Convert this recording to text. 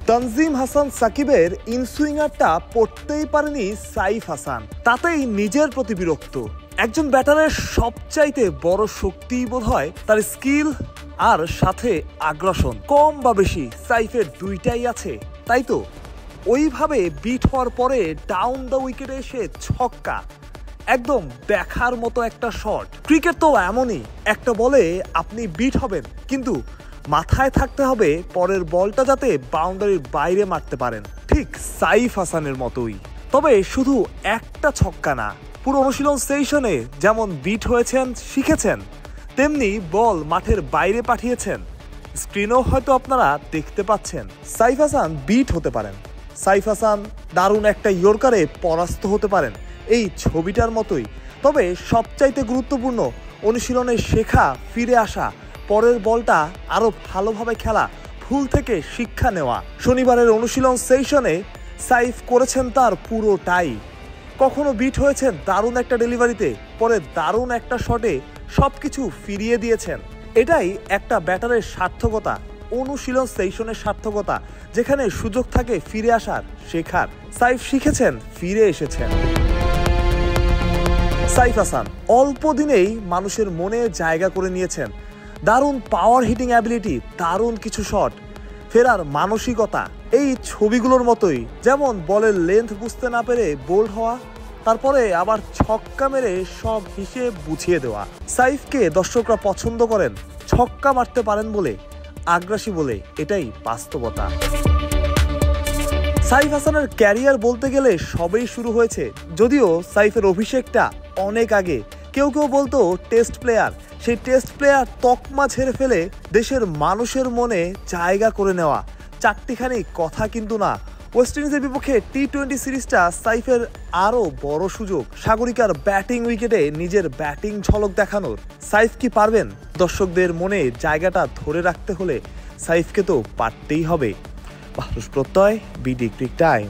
তানজিম হাসান সাকিবের ইনসুইঙ্গারটা পড়তেই পারেনি সাইফ হাসান, তাতেই নিজের প্রতি বিরক্ত। একজন ব্যাটারের সবচাইতে বড় শক্তি বোধহয় তার স্কিল আর সাথে আগ্রাসন। কম বা বেশি সাইফের দুইটাই আছে, তাই তো ওইভাবে বিট হওয়ার পরে ডাউন দ্য উইকেটে এসে ছক্কা, একদম দেখার মতো একটা শট। ক্রিকেট তো এমনই, একটা বলে আপনি বিট হবেন, কিন্তু মাথায় থাকতে হবে পরের বলটা যাতে বাউন্ডারির বাইরে মারতে পারেন, ঠিক সাইফ হাসানের মতোই। তবে শুধু একটা ছক্কা না, পুরো অনুশীলন সেশনে যেমন বিট হয়েছেন, শিখেছেন, তেমনি বল মাঠের বাইরে পাঠিয়েছেন। স্ক্রিনেও হয়তো আপনারা দেখতে পাচ্ছেন। সাইফ হাসান বিট হতে পারেন, সাইফ হাসান দারুণ একটা ইয়র্কারে পরাস্ত হতে পারেন, এই ছবিটার মতোই। তবে সবচাইতে গুরুত্বপূর্ণ অনুশীলনে শেখা, ফিরে আসা, পরের বলটা আরও ভালোভাবে খেলা, ভুল থেকে শিক্ষা নেওয়া। শনিবারের অনুশীলন সেশনে সাইফ করেছেন তার পুরোটাই। কখনো বিট হয়েছেন দারুণ একটা ডেলিভারিতে, পরে দারুণ একটা শটে সবকিছু ফিরিয়ে দিয়েছেন। এটাই একটা ব্যাটারের সার্থকতা, অনুশীলন সেশনের সার্থকতা, যেখানে সুযোগ থাকে ফিরে আসার, শেখার। সাইফ শিখেছেন, ফিরে এসেছেন। সাইফ হাসান অল্প দিনেই মানুষের মনে জায়গা করে নিয়েছেন। দারুণ পাওয়ার হিটিং অ্যাবিলিটি, দারুণ কিছু শট, ফেরার মানসিকতা, এই ছবিগুলোর মতোই। যেমন বলের লেন্থ বুঝতে না পেরে বোল্ড হওয়া, তারপরে আবার ছক্কা মেরে সব হিসেব বুঝিয়ে দেওয়া। সাইফকে দর্শকরা পছন্দ করেন ছক্কা মারতে পারেন বলে, আগ্রাসী বলে, এটাই বাস্তবতা। সাইফ হাসানের ক্যারিয়ার বলতে গেলে সবেই শুরু হয়েছে, যদিও সাইফের অভিষেকটা অনেক আগে। কেউ কেউ বলতো টেস্ট প্লেয়ার, সেই টেস্ট প্লেয়ার তকমা ছেড়ে ফেলে দেশের মানুষের মনে জায়গা করে নেওয়া চারটিখানি কথা কিন্তু না। ওয়েস্ট ইন্ডিজের বিপক্ষে টি-20 সিরিজটা সাইফের আরও বড় সুযোগ, সাগরিকার ব্যাটিং উইকেটে নিজের ব্যাটিং ঝলক দেখানোর। সাইফ কি পারবেন দর্শকদের মনে জায়গাটা ধরে রাখতে হলে? সাইফকে তো পারতেই হবে। বাহরুজ প্রত্যয়, বিডি ক্রিক টাইম।